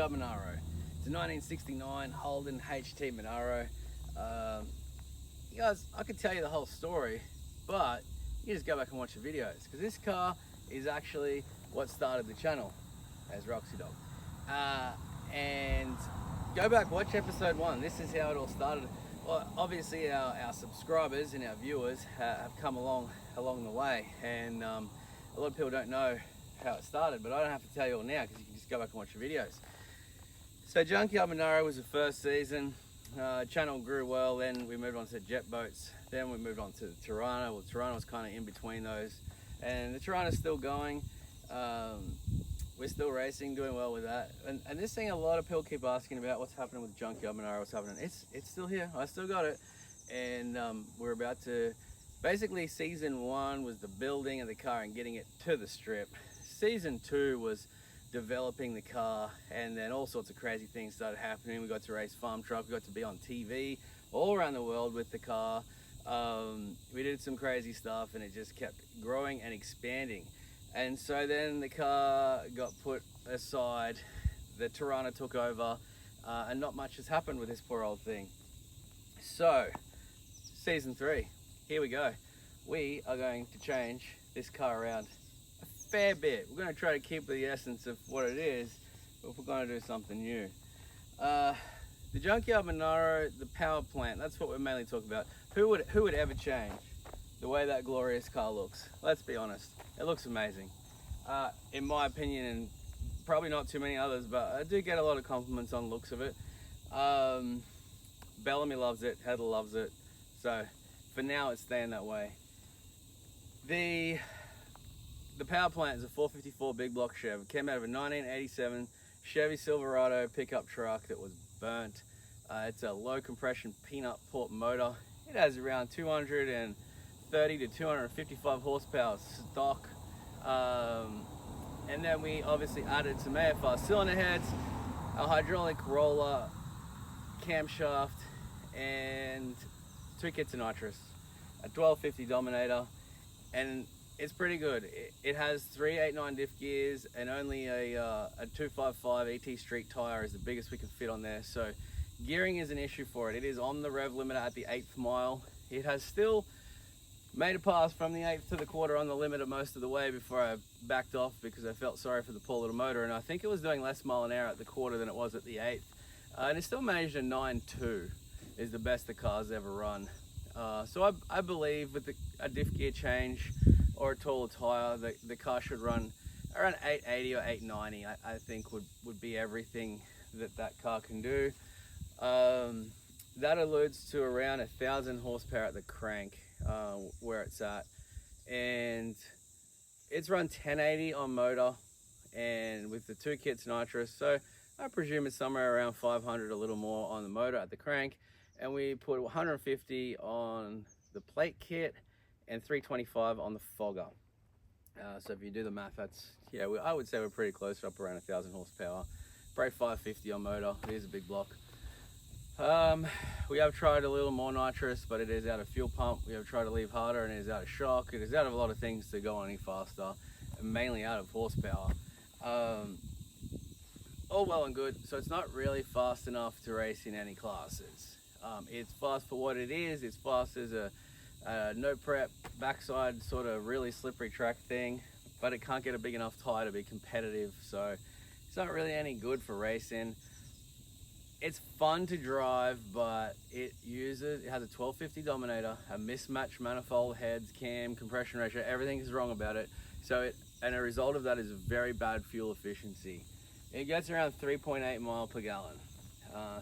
Junkyard Monaro. It's a 1969 Holden HT Monaro. You guys, I could tell you the whole story, but you just go back and watch the videos, because this car is actually what started the channel as Roxy Dog. And go back, watch episode 1. This is how it all started. Well, obviously our subscribers and our viewers have come along the way, and a lot of people don't know how it started, but I don't have to tell you all now because you can just go back and watch the videos. So Junkyard Monaro was the first season. Channel grew well, then we moved on to jet boats, then we moved on to the Tirana. Well, Tirana was kind of in between those, and the Tirana's still going. We're still racing, doing well with that. And this thing, a lot of people keep asking about what's happening with Junkyard Monaro, what's happening. It's still here, I still got it. And we're about to, basically season 1 was the building of the car and getting it to the strip. Season 2 was developing the car, and then all sorts of crazy things started happening. We got to race farm truck, we got to be on TV all around the world with the car. We did some crazy stuff, and it just kept growing and expanding. And so then the car got put aside, the Tirana took over, and not much has happened with this poor old thing. So, season 3, here we go. We are going to change this car around a fair bit. We're going to try to keep the essence of what it is, but we're going to do something new. The Junkyard Monaro, the power plant, that's what we're mainly talking about. Who would ever change the way that glorious car looks? Let's be honest, it looks amazing. In my opinion, and probably not too many others, but I do get a lot of compliments on looks of it. Bellamy loves it, Heather loves it, so for now it's staying that way. The power plant is a 454 big block Chevy. It came out of a 1987 Chevy Silverado pickup truck that was burnt. It's a low compression peanut port motor. It has around 230 to 255 horsepower stock. And then we obviously added some AFR cylinder heads, a hydraulic roller, camshaft, and 2 kits of nitrous, a 1250 Dominator, and it's pretty good. It has 389 diff gears and only a 255 ET street tire is the biggest we can fit on there. So gearing is an issue for it. It is on the rev limiter at the 8th mile. It has still made a pass from the 8th to the quarter on the limiter most of the way before I backed off because I felt sorry for the poor little motor, and I think it was doing less mile an hour at the quarter than it was at the 8th. And it still managed a 9.2, is the best the car's ever run. So I believe with a diff gear change or a taller tire, the car should run around 880 or 890, I think would be everything that car can do. That alludes to around 1,000 horsepower at the crank, where it's at. And it's run 1080 on motor and with the 2 kits nitrous. So I presume it's somewhere around 500, a little more on the motor at the crank. And we put 150 on the plate kit and 325 on the fogger. So if you do the math, that's, yeah, I would say we're pretty close, up around 1,000 horsepower. Brake 550 on motor, it is a big block. We have tried a little more nitrous, but it is out of fuel pump. We have tried to leave harder, and it is out of shock. It is out of a lot of things to go on any faster, and mainly out of horsepower. All well and good. So it's not really fast enough to race in any classes. It's fast for what it is. It's fast as a no prep, backside sort of really slippery track thing, but it can't get a big enough tire to be competitive. So it's not really any good for racing. It's fun to drive, but it has a 1250 Dominator, a mismatched manifold, heads, cam, compression ratio, everything is wrong about it. And a result of that is very bad fuel efficiency. It gets around 3.8 mile per gallon.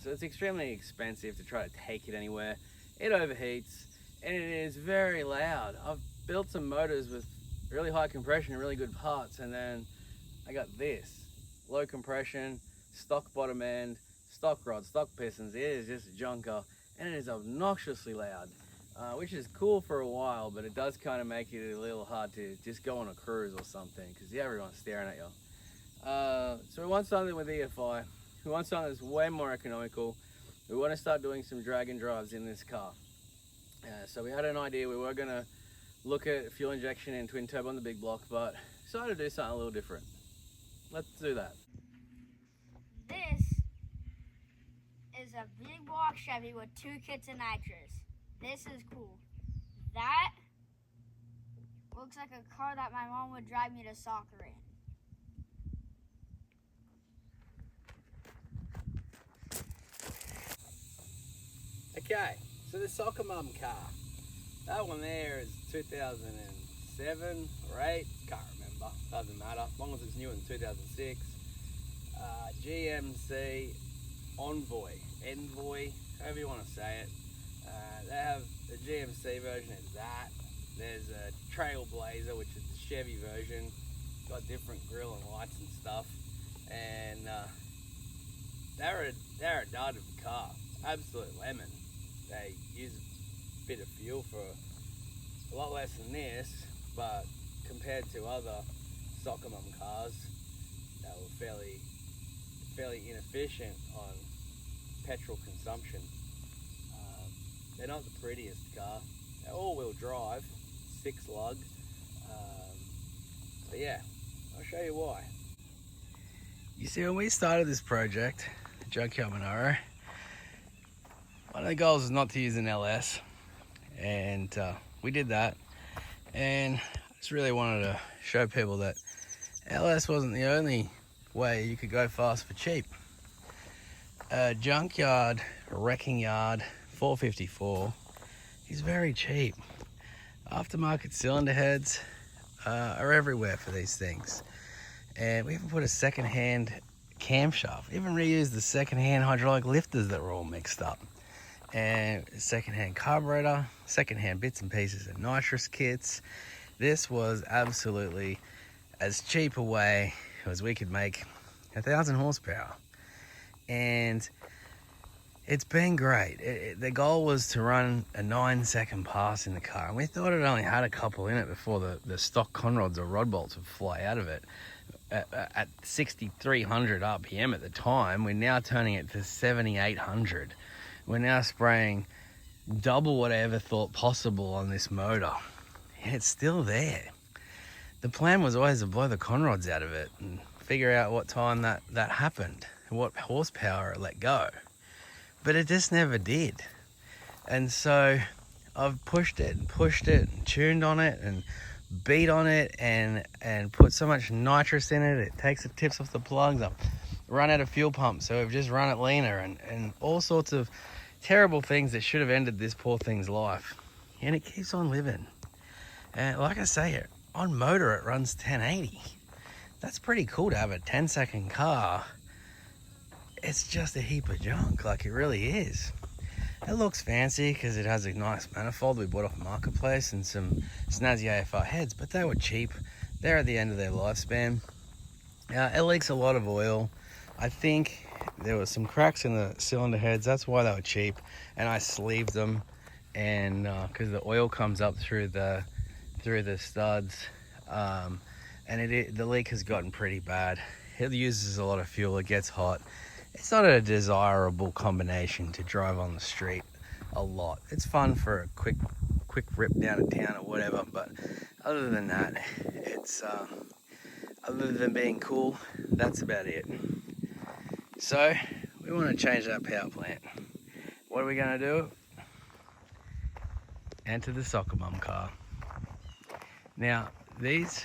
So it's extremely expensive to try to take it anywhere. It overheats, and it is very loud. I've built some motors with really high compression and really good parts, and then I got this. Low compression, stock bottom end, stock rods, stock pistons. It is just a junker, and it is obnoxiously loud, which is cool for a while, but it does kind of make it a little hard to just go on a cruise or something, because everyone's staring at you. So we want something with EFI. We want something that's way more economical. We want to start doing some drag and drives in this car. So we had an idea. We were going to look at fuel injection and twin turbo on the big block, but decided to do something a little different. Let's do that. This a big block Chevy with 2 kits of nitrous. This is cool. That looks like a car that my mom would drive me to soccer in. Okay, so the soccer mum car. That one there is 2007 or 8, can't remember, doesn't matter, as long as it's new in 2006. GMC Envoy, however you want to say it. They have the GMC version is that. There's a Trailblazer, which is the Chevy version. Got different grille and lights and stuff. And they're a dud of a car. Absolute lemon. They use a bit of fuel for a lot less than this, but compared to other soccer mum cars, they were fairly inefficient on petrol consumption. They're not the prettiest car. They're all-wheel drive, 6 lug. But yeah, I'll show you why. You see, when we started this project, Junkyard Monaro, one of the goals was not to use an LS, and we did that. And I just really wanted to show people that LS wasn't the only way you could go fast for cheap. A junkyard, a wrecking yard, 454 is very cheap. Aftermarket cylinder heads are everywhere for these things. And we even put a second-hand camshaft, even reused the second-hand hydraulic lifters that were all mixed up. And second-hand carburetor, second-hand bits and pieces of nitrous kits. This was absolutely as cheap a way as we could make 1,000 horsepower. And it's been great. The goal was to run a 9-second pass in the car, and we thought it only had a couple in it before the stock conrods or rod bolts would fly out of it. At 6,300 RPM at the time, we're now turning it to 7,800. We're now spraying double what I ever thought possible on this motor. And it's still there. The plan was always to blow the conrods out of it and figure out what time that happened, what horsepower it let go. But it just never did. And so I've pushed it and tuned on it and beat on it and put so much nitrous in it, it takes the tips off the plugs. I've run out of fuel pumps, so we've just run it leaner and all sorts of terrible things that should have ended this poor thing's life. And it keeps on living. And like I say, on motor it runs 1080. That's pretty cool to have a 10-second car. It's just a heap of junk, like it really is. It looks fancy because it has a nice manifold we bought off Marketplace and some snazzy AFR heads, but they were cheap. They're at the end of their lifespan. It leaks a lot of oil. I think there were some cracks in the cylinder heads. That's why they were cheap. And I sleeved them, and because the oil comes up through the studs, and the leak has gotten pretty bad. It uses a lot of fuel. It gets hot. It's not a desirable combination to drive on the street a lot. It's fun for a quick rip down to town or whatever, but other than that, it's other than being cool, that's about it. So we want to change that power plant. What are we going to do? Enter the soccer mum car. Now these,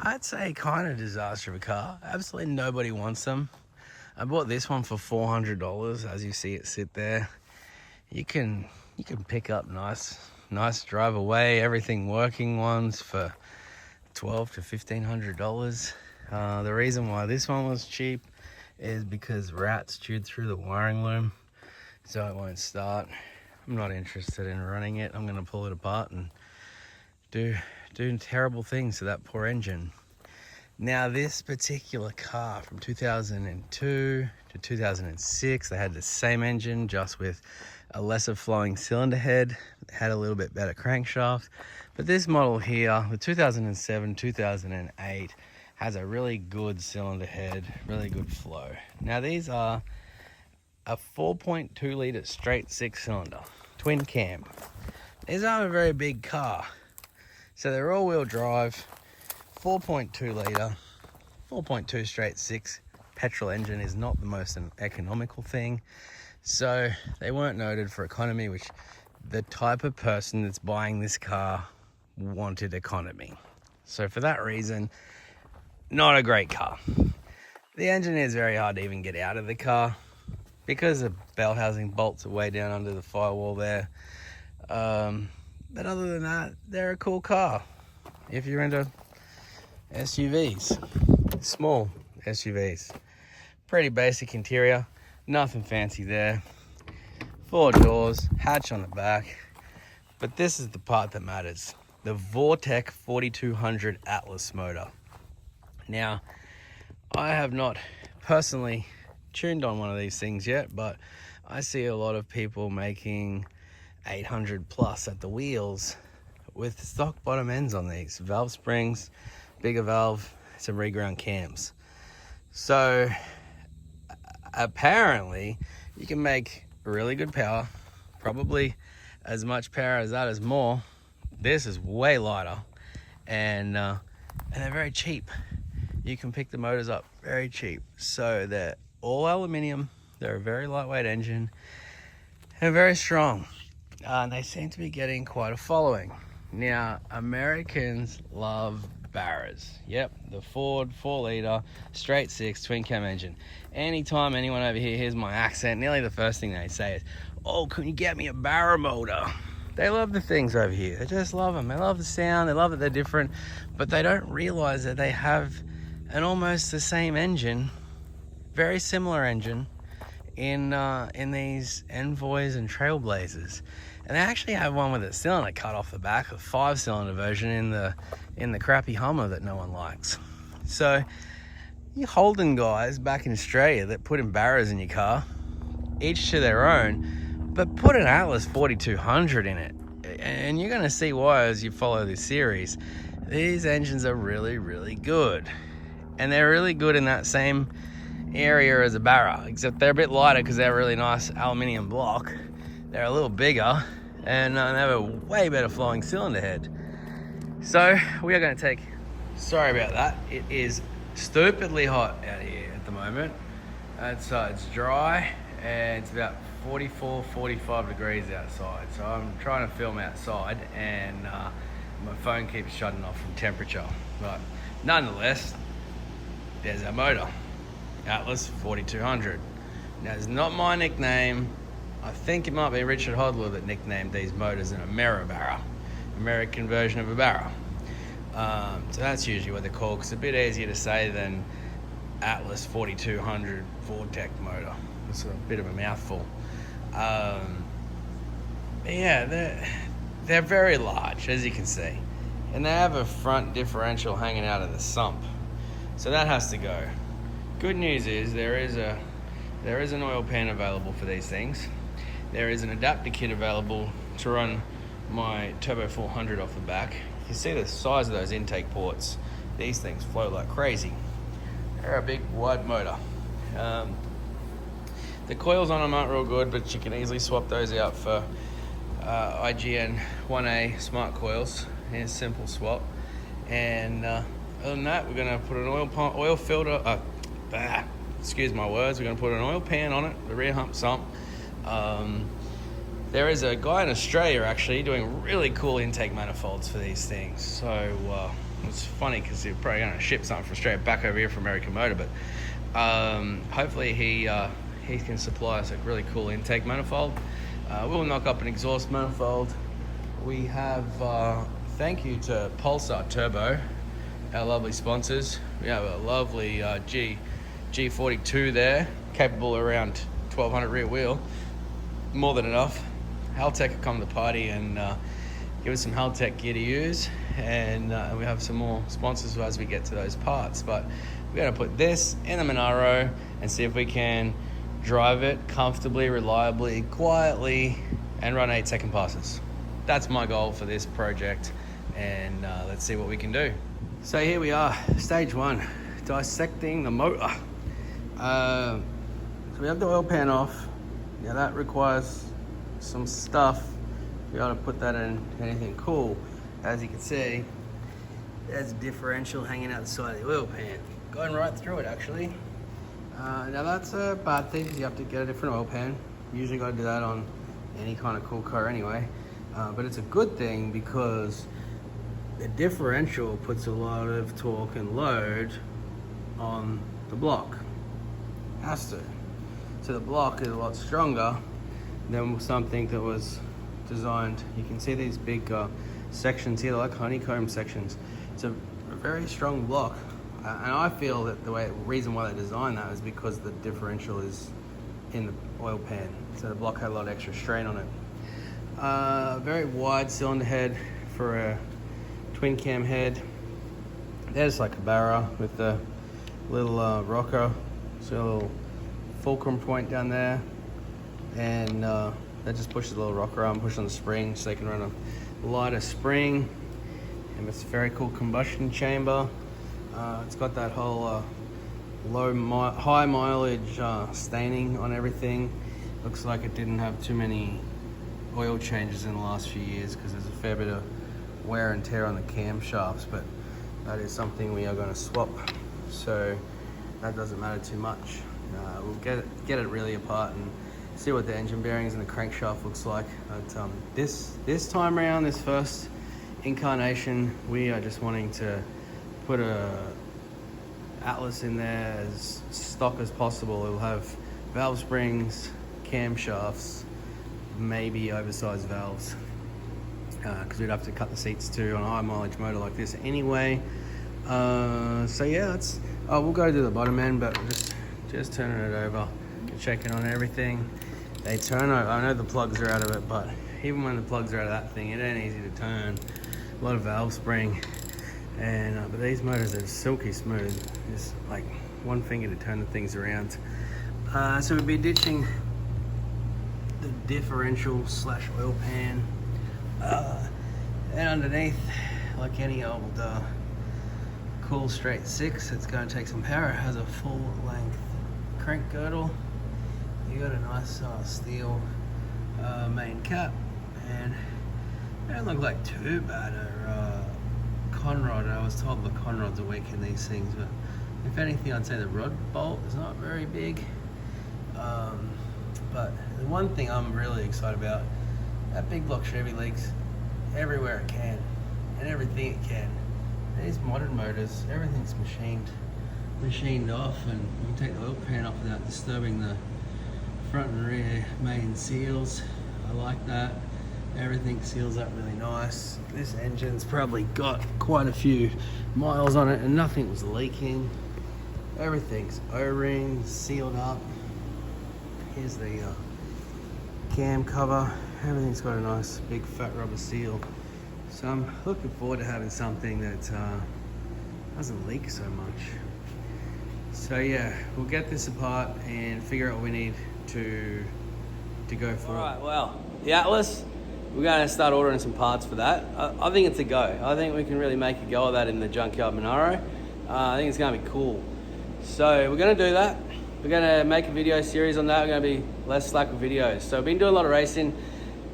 I'd say, kind of disaster of a car. Absolutely nobody wants them. I bought this one for $400. As you see it sit there, you can pick up nice drive away, everything working ones for $1,200 to $1,500. The reason why this one was cheap is because rats chewed through the wiring loom, so it won't start. I'm not interested in running it. I'm going to pull it apart and do terrible things to that poor engine. Now this particular car from 2002 to 2006, they had the same engine, just with a lesser flowing cylinder head. It had a little bit better crankshaft. But this model here, the 2007, 2008, has a really good cylinder head, really good flow. Now these are a 4.2 litre straight 6-cylinder, twin cam. These aren't a very big car. So they're all-wheel drive, 4.2 litre, 4.2 straight 6 petrol engine is not the most economical thing. So they weren't noted for economy, which the type of person that's buying this car wanted economy. So for that reason, not a great car. The engine is very hard to even get out of the car because the bell housing bolts are way down under the firewall there. But other than that, they're a cool car if you're into SUVs, small SUVs. Pretty basic interior, nothing fancy there. 4 doors, hatch on the back. But this is the part that matters. The Vortech 4200 Atlas motor. Now, I have not personally tuned on one of these things yet, but I see a lot of people making 800 plus at the wheels with stock bottom ends on these. Valve springs, bigger valve, some reground cams. So apparently you can make really good power, probably as much power as that is more. This is way lighter, and they're very cheap. You can pick the motors up very cheap. So they're all aluminium, they're a very lightweight engine, and very strong. And they seem to be getting quite a following. Now, Americans love Barras. Yep, the Ford 4-litre straight 6 twin cam engine. Anytime anyone over here hears my accent, nearly the first thing they say is, "Oh, can you get me a Barra motor?" They love the things over here. They just love them. They love the sound. They love that they're different, but they don't realize that they have an almost the same engine, very similar engine, in these Envoys and Trailblazers. And they actually have one with a cylinder cut off the back, a 5-cylinder version in the crappy Hummer that no one likes. So you Holden guys back in Australia that put in Barras in your car, each to their own, but put an Atlas 4200 in it. And you're going to see why as you follow this series. These engines are really, really good. And they're really good in that same area as a Barra, except they're a bit lighter because they're a really nice aluminium block. They're a little bigger, and they have a way better flowing cylinder head. So we are going to take, sorry about that, it is stupidly hot out here at the moment. It's dry, and it's about 44, 45 degrees outside. So I'm trying to film outside, and my phone keeps shutting off from temperature. But nonetheless, there's our motor, Atlas 4200. Now, it's not my nickname. I think it might be Richard Hodler that nicknamed these motors an Ameribarra, American version of a Barra. So that's usually what they're called, because it's a bit easier to say than Atlas 4200 vortech motor. It's a bit of a mouthful. Yeah, they're very large, as you can see, and they have a front differential hanging out of the sump, so that has to go. Good news is there is an oil pan available for these things. There is an adapter kit available to run my Turbo 400 off the back. You can see the size of those intake ports. These things flow like crazy. They're a big wide motor. The coils on them aren't real good, but you can easily swap those out for IGN 1A smart coils in a simple swap. And other than that, we're going to put an oil filter, excuse my words, we're going to put an oil pan on it, the rear hump sump. There is a guy in Australia actually doing really cool intake manifolds for these things. So it's funny because you're probably going to ship something from Australia back over here for American Motor, but hopefully he can supply us a really cool intake manifold. We'll knock up an exhaust manifold. We have, thank you to Pulsar Turbo, our lovely sponsors. We have a lovely G42 there, capable around 1200 rear wheel, more than enough. Haltech will come to the party and give us some Haltech gear to use, and we have some more sponsors as we get to those parts. But we're going to put this in the Monaro and see if we can drive it comfortably, reliably, quietly, and run 8-second passes. That's my goal for this project, and let's see what we can do. So here we are, stage 1, dissecting the motor. So we have the oil pan off. Now that requires some stuff to be able to put that in anything cool. As you can see, there's a differential hanging out the side of the oil pan, going right through it actually. Now that's a bad thing because you have to get a different oil pan. Usually got to do that on any kind of cool car anyway. But it's a good thing because the differential puts a lot of torque and load on the block. Has to. So the block is a lot stronger than something that was designed. You can see these big sections here, like honeycomb sections. It's a very strong block. And I feel that the reason why they designed that is because the differential is in the oil pan. So the block had a lot of extra strain on it. Very wide cylinder head for a twin cam head. There's like a barra with the little rocker. So a little fulcrum point down there. And that just pushes a little rocker arm, push on the spring so they can run a lighter spring. And it's a very cool combustion chamber. It's got that whole high mileage staining on everything. Looks like it didn't have too many oil changes in the last few years because there's a fair bit of wear and tear on the camshafts, but that is something we are going to swap, so that doesn't matter too much. We'll get it really apart and see what the engine bearings and the crankshaft looks like. But this time around, this first incarnation, we are just wanting to put a Atlas in there as stock as possible. It'll have valve springs, camshafts, maybe oversized valves, because we'd have to cut the seats too on a high mileage motor like this anyway. So yeah, we'll go to the bottom end, but we're just turning it over, checking on everything. They turn over. I know the plugs are out of it, but even when the plugs are out of that thing, it ain't easy to turn. A lot of valve spring. And but these motors are silky smooth. Just like one finger to turn the things around. So we'll be ditching the differential / oil pan. And underneath, like any old cool straight 6, it's going to take some power. It has a full length crank girdle. You got a nice steel main cap, and they don't look like too bad. Conrod, I was told the conrods are weak in these things, but if anything, I'd say the rod bolt is not very big. But the one thing I'm really excited about, that big block Chevy leaks everywhere it can, and everything it can. These modern motors, everything's machined off, and you can take the oil pan off without disturbing the front and rear main seals. I like that. Everything seals up really nice. This engine's probably got quite a few miles on it and nothing was leaking. Everything's O-ring, sealed up. Here's the cam cover. Everything's got a nice big fat rubber seal. So I'm looking forward to having something that doesn't leak so much. So yeah, we'll get this apart and figure out what we need to go for. All right, well, the Atlas, we're going to start ordering some parts for that. I think it's a go. I think we can really make a go of that in the Junkyard Monaro. I think it's going to be cool. So we're going to do that. We're going to make a video series on that. We're going to be less slack with videos. So I've been doing a lot of racing,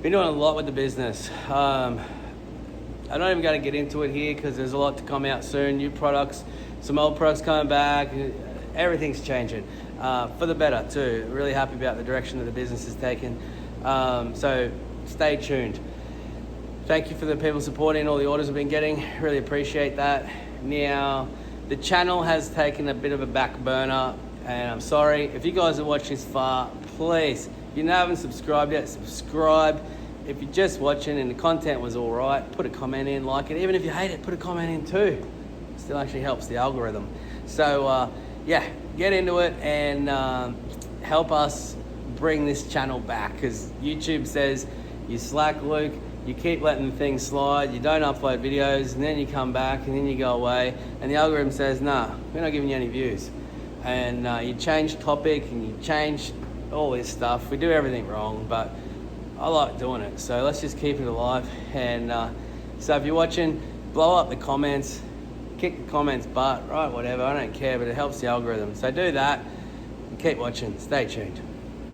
been doing a lot with the business. I'm not even going to get into it here because there's a lot to come out soon. New products, some old products coming back. Everything's changing for the better too. Really happy about the direction that the business is taking. So stay tuned. Thank you for the people supporting all the orders we've been getting. Really appreciate that. Now, the channel has taken a bit of a back burner, and I'm sorry. If you guys are watching this far, please, if you haven't subscribed yet, subscribe. If you're just watching and the content was all right, put a comment in, like it. Even if you hate it, put a comment in too. It still actually helps the algorithm. So yeah, get into it and help us bring this channel back, because YouTube says you slack, Luke, you keep letting things slide, you don't upload videos, and then you come back and then you go away, and the algorithm says, nah, we're not giving you any views. And you change topic and you change all this stuff. We do everything wrong, but I like doing it. So let's just keep it alive. And so if you're watching, blow up the comments, kick the comments butt, right, whatever, I don't care, but it helps the algorithm. So do that and keep watching. Stay tuned.